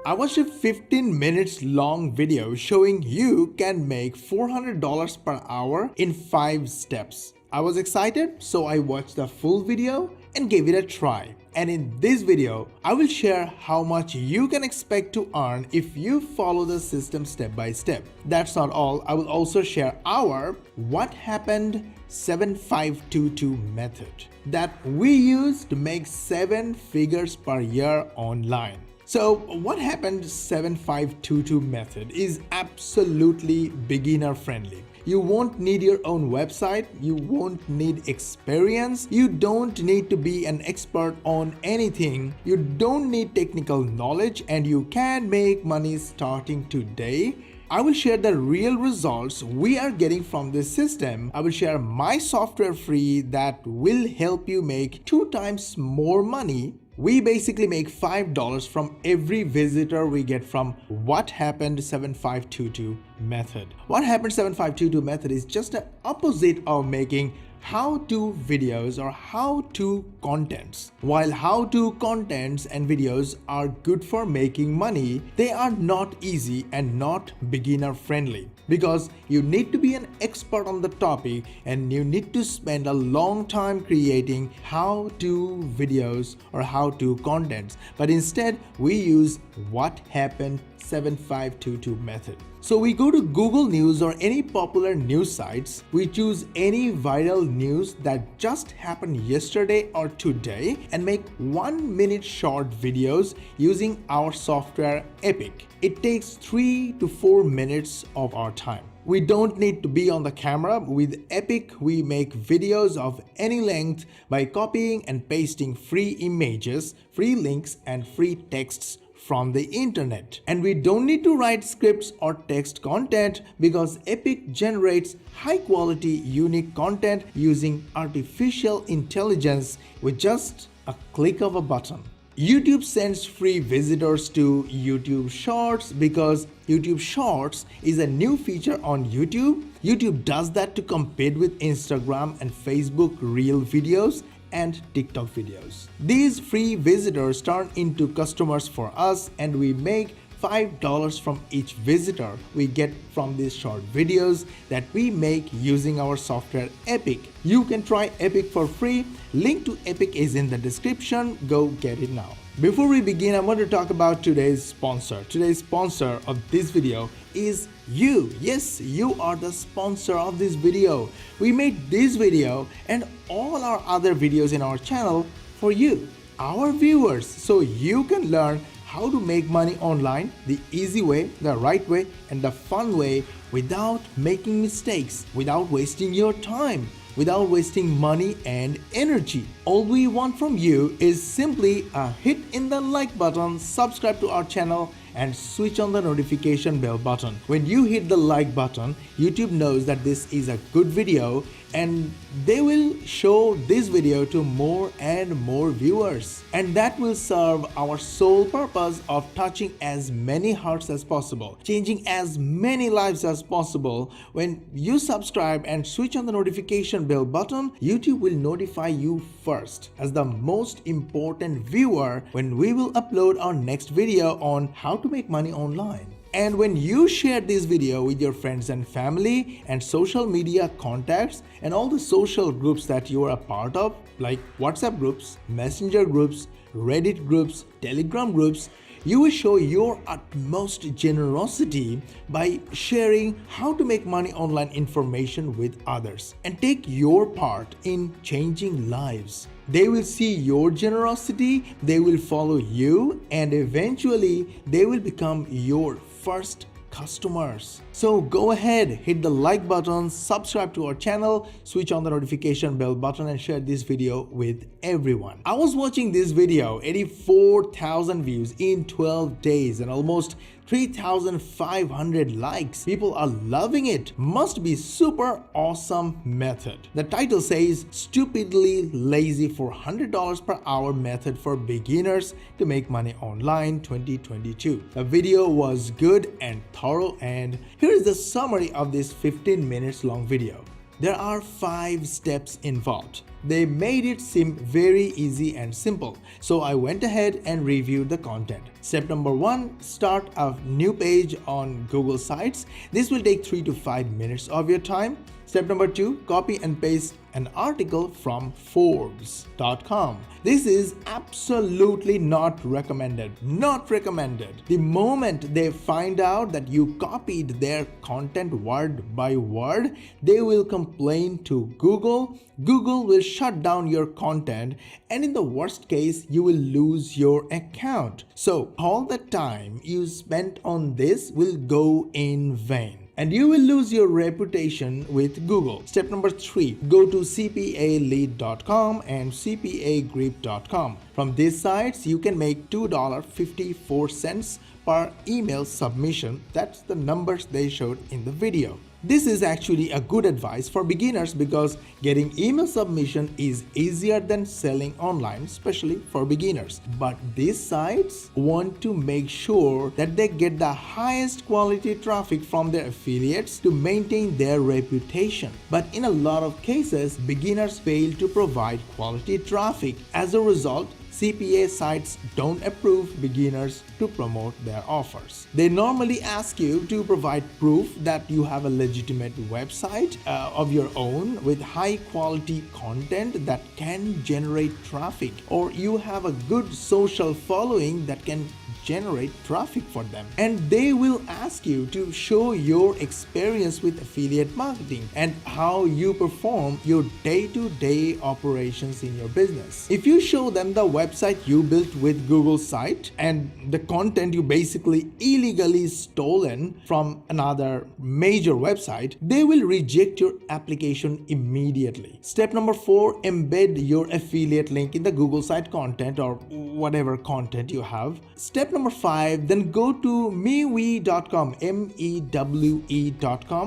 I watched a 15 minutes long video showing you can make $400 per hour in 5 steps. I was excited, so I watched the full video and gave it a try. And in this video, I will share how much you can expect to earn if you follow the system step by step. That's not all, I will also share our what happened 7522 method that we use to make 7 figures per year online. So what happened 7522 method is absolutely beginner friendly. You won't need your own website, you won't need experience, you don't need to be an expert on anything, you don't need technical knowledge, and you can make money starting today. I will share the real results we are getting from this system. I will share my software free that will help you make 2 times more money. We basically make $5 from every visitor we get from What Happened 7522 method. What Happened 7522 method is just the opposite of making how-to videos or how-to contents. While how-to contents and videos are good for making money, they are not easy and not beginner friendly because you need to be an expert on the topic and you need to spend a long time creating how-to videos or how-to contents. But instead, we use What Happened 7522 method. So we go to Google News or any popular news sites, we choose any viral news that just happened yesterday or today and make 1-minute short videos using our software Epic. It takes 3 to 4 minutes of our time. We don't need to be on the camera. With Epic, we make videos of any length by copying and pasting free images, free links, and free texts from the internet. And we don't need to write scripts or text content because Epic generates high quality unique content using artificial intelligence with just a click of a button. YouTube sends free visitors to YouTube Shorts because YouTube Shorts is a new feature on YouTube. YouTube does that to compete with Instagram and Facebook Reel videos and TikTok videos. These free visitors turn into customers for us and we make $5 from each visitor we get from these short videos that we make using our software Epic. You can try Epic for free. Link to Epic is in the description. Go get it now. Before we begin, I want to talk about today's sponsor. Today's sponsor of this video is you. Yes, you are the sponsor of this video. We made this video and all our other videos in our channel for you, our viewers, so you can learn how to make money online the easy way, the right way, and the fun way without making mistakes, without wasting your time, without wasting money and energy. All we want from you is simply a hit in the like button, subscribe to our channel, and switch on the notification bell button. When you hit the like button, YouTube knows that this is a good video and they will show this video to more and more viewers. And that will serve our sole purpose of touching as many hearts as possible, changing as many lives as possible. When you subscribe and switch on the notification bell button, YouTube will notify you first as the most important viewer when we will upload our next video on how to make money online. And when you share this video with your friends and family and social media contacts and all the social groups that you are a part of, like WhatsApp groups, Messenger groups, Reddit groups, Telegram groups, you will show your utmost generosity by sharing how to make money online information with others and take your part in changing lives. They will see your generosity, they will follow you, and eventually they will become your first customers. So go ahead, hit the like button, subscribe to our channel, switch on the notification bell button, and share this video with everyone. I was watching this video, 84,000 views in 12 days and almost 3,500 likes. People are loving it. Must be super awesome method. The title says Stupidly Lazy $400 per hour method for beginners to make money online 2022. The video was good and thorough, and here is the summary of this 15 minutes long video. There are 5 steps involved. They made it seem very easy and simple, so I went ahead and reviewed the content. Step number 1, start a new page on Google Sites. This will take 3 to 5 minutes of your time. Step number 2, copy and paste an article from Forbes.com. This is absolutely not recommended. Not recommended. The moment they find out that you copied their content word by word, they will complain to Google. Google will shut down your content, and in the worst case, you will lose your account. So all the time you spent on this will go in vain, and you will lose your reputation with Google. Step number 3, go to cpalead.com and cpagrip.com. From these sites, you can make $2.54 per email submission. That's the numbers they showed in the video. This is actually a good advice for beginners because getting email submission is easier than selling online, especially for beginners. But these sites want to make sure that they get the highest quality traffic from their affiliates to maintain their reputation. But in a lot of cases, beginners fail to provide quality traffic. As a result, CPA sites don't approve beginners to promote their offers. They normally ask you to provide proof that you have a legitimate website of your own with high quality content that can generate traffic, or you have a good social following that can generate traffic for them. And they will ask you to show your experience with affiliate marketing and how you perform your day-to-day operations in your business. If you show them the website you built with Google site and the content you basically illegally stolen from another major website, they will reject your application immediately. Step number 4, embed your affiliate link in the Google site content or whatever content you have. Step number 5, then go to mewe.com, mewe.com,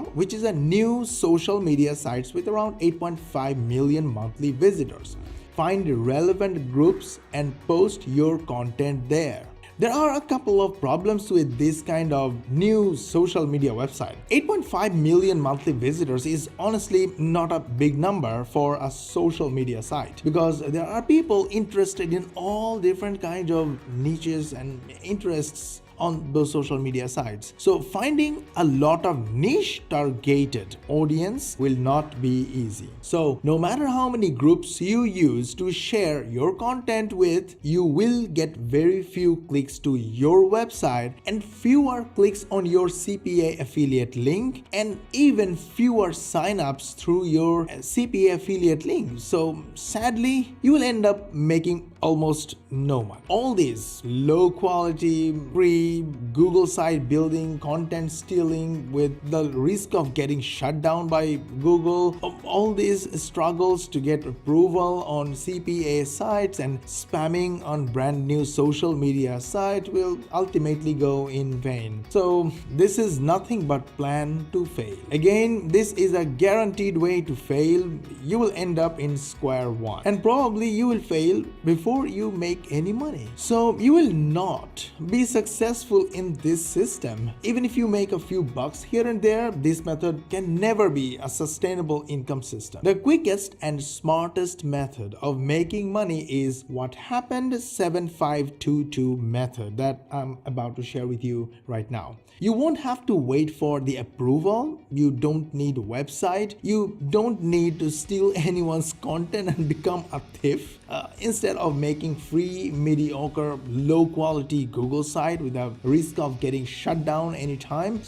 which is a new social media site with around 8.5 million monthly visitors. Find relevant groups and post your content there. There are a couple of problems with this kind of new social media website. 8.5 million monthly visitors is honestly not a big number for a social media site because there are people interested in all different kinds of niches and interests on those social media sites. So finding a lot of niche targeted audience will not be easy. So no matter how many groups you use to share your content with, you will get very few clicks to your website and fewer clicks on your CPA affiliate link and even fewer signups through your CPA affiliate link. So sadly, you will end up making almost no money. All these low quality, free Google site building, content stealing with the risk of getting shut down by Google, all these struggles to get approval on CPA sites and spamming on brand new social media site will ultimately go in vain. So this is nothing but plan to fail. Again, this is a guaranteed way to fail. You will end up in square one and probably you will fail before you make any money. So you will not be successful in this system. Even if you make a few bucks here and there, this method can never be a sustainable income system. The quickest and smartest method of making money is what happened 7522 method that I'm about to share with you right now. You won't have to wait for the approval. You don't need a website. You don't need to steal anyone's content and become a thief. Instead of making free, mediocre, low quality Google site with a risk of getting shut down anytime,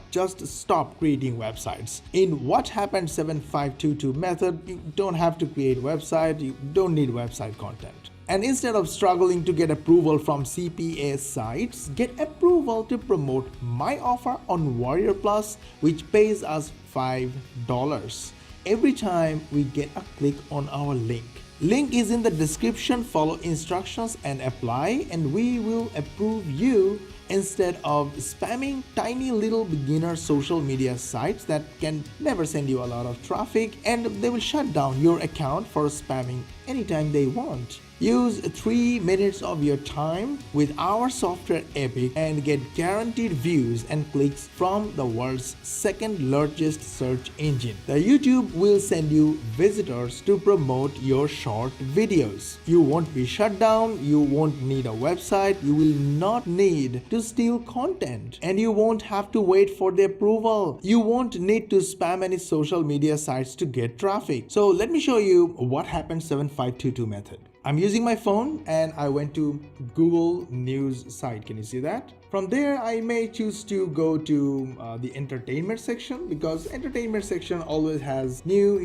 just stop creating websites. In what happened 7522 method, you don't have to create a website. You don't need website content. And instead of struggling to get approval from CPA sites, get approval to promote my offer on Warrior Plus, which pays us $5 every time we get a click on our link. Link is in the description. Follow instructions and apply, and we will approve you instead of spamming tiny little beginner social media sites that can never send you a lot of traffic, and they will shut down your account for spamming anytime they want. Use 3 minutes of your time with our software Epic and get guaranteed views and clicks from the world's second largest search engine. The YouTube will send you visitors to promote your short videos. You won't be shut down, you won't need a website, you will not need to steal content, and you won't have to wait for the approval. You won't need to spam any social media sites to get traffic. So let me show you what happened 7522 method. I'm using my phone and I went to Google News site. Can you see that? From there, I may choose to go to the entertainment section, because entertainment section always has new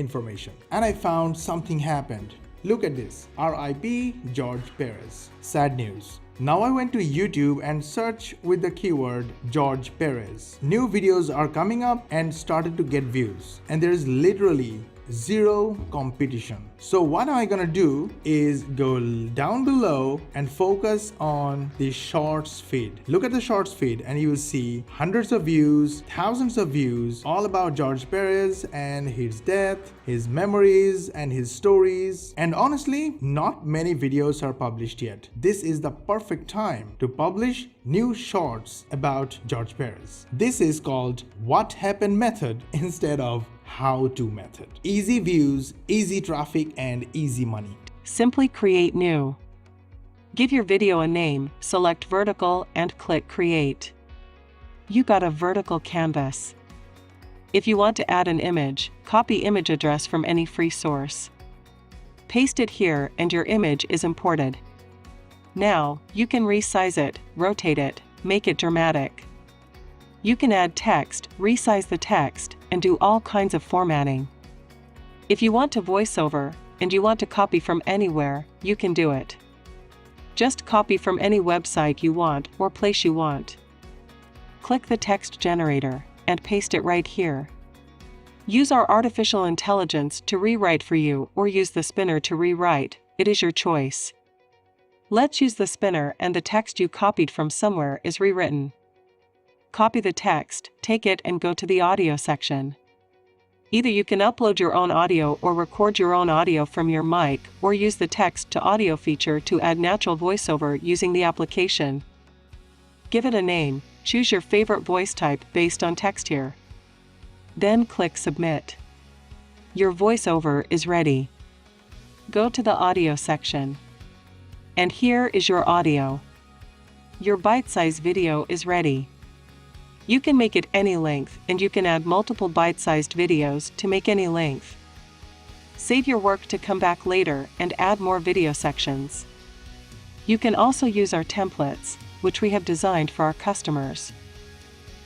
information. And I found something happened. Look at this. RIP George Perez. Sad news. Now I went to YouTube and searched with the keyword George Perez. New videos are coming up and started to get views. And there is literally zero competition. So what am I gonna do is go down below and focus on the shorts feed. Look at the shorts feed and you will see hundreds of views, thousands of views, all about George Perez and his death, his memories and his stories. And honestly, not many videos are published yet. This is the perfect time to publish new shorts about George Perez. This is called what happened method instead of how to method. Easy views, easy traffic, and easy money. Simply create new. Give your video a name, select vertical and click create. You got a vertical canvas. If you want to add an image, copy image address from any free source. Paste it here and your image is imported. Now, you can resize it, rotate it, make it dramatic. You can add text, resize the text, and do all kinds of formatting. If you want to voiceover, and you want to copy from anywhere, you can do it. Just copy from any website you want or place you want. Click the text generator, and paste it right here. Use our artificial intelligence to rewrite for you or use the spinner to rewrite, it is your choice. Let's use the spinner and the text you copied from somewhere is rewritten. Copy the text, take it and go to the audio section. Either you can upload your own audio or record your own audio from your mic, or use the text to audio feature to add natural voiceover using the application. Give it a name, choose your favorite voice type based on text here. Then click submit. Your voiceover is ready. Go to the audio section. And here is your audio. Your bite-sized video is ready. You can make it any length, and you can add multiple bite-sized videos to make any length. Save your work to come back later and add more video sections. You can also use our templates, which we have designed for our customers.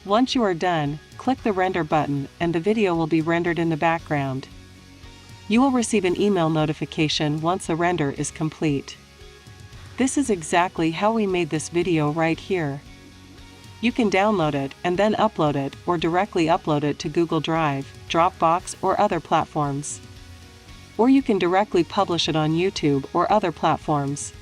Once you are done, click the render button and the video will be rendered in the background. You will receive an email notification once the render is complete. This is exactly how we made this video right here. You can download it and then upload it or directly upload it to Google Drive, Dropbox, or other platforms. Or you can directly publish it on YouTube or other platforms.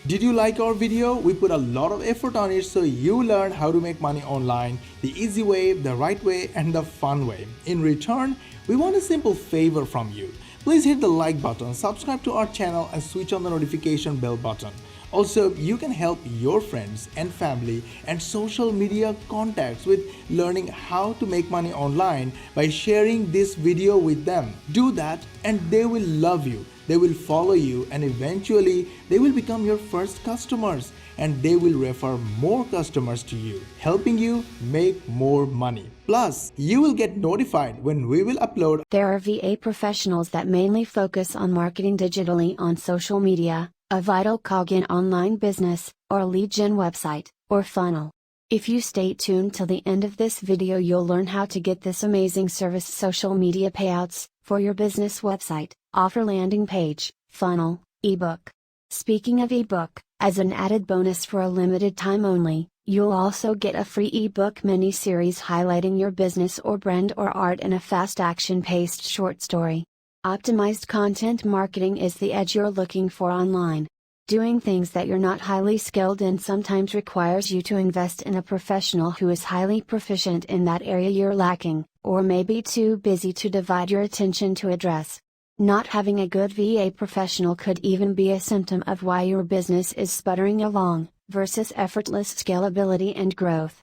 Did you like our video? We put a lot of effort on it so you learn how to make money online the easy way, the right way, and the fun way. In return, we want a simple favor from you. Please hit the like button, subscribe to our channel, and switch on the notification bell button. Also, you can help your friends and family and social media contacts with learning how to make money online by sharing this video with them. Do that and they will love you. They will follow you and eventually they will become your first customers and they will refer more customers to you, helping you make more money. Plus, you will get notified when we will upload. There are VA professionals that mainly focus on marketing digitally on social media, a vital cog in online business, or lead gen website, or funnel. If you stay tuned till the end of this video, you'll learn how to get this amazing service: social media payouts, for your business website, offer landing page, funnel, ebook. Speaking of ebook, as an added bonus for a limited time only, you'll also get a free ebook mini-series highlighting your business or brand or art in a fast action-paced short story. Optimized content marketing is the edge you're looking for online. Doing things that you're not highly skilled in sometimes requires you to invest in a professional who is highly proficient in that area you're lacking, or may be too busy to divide your attention to address. Not having a good VA professional could even be a symptom of why your business is sputtering along, versus effortless scalability and growth.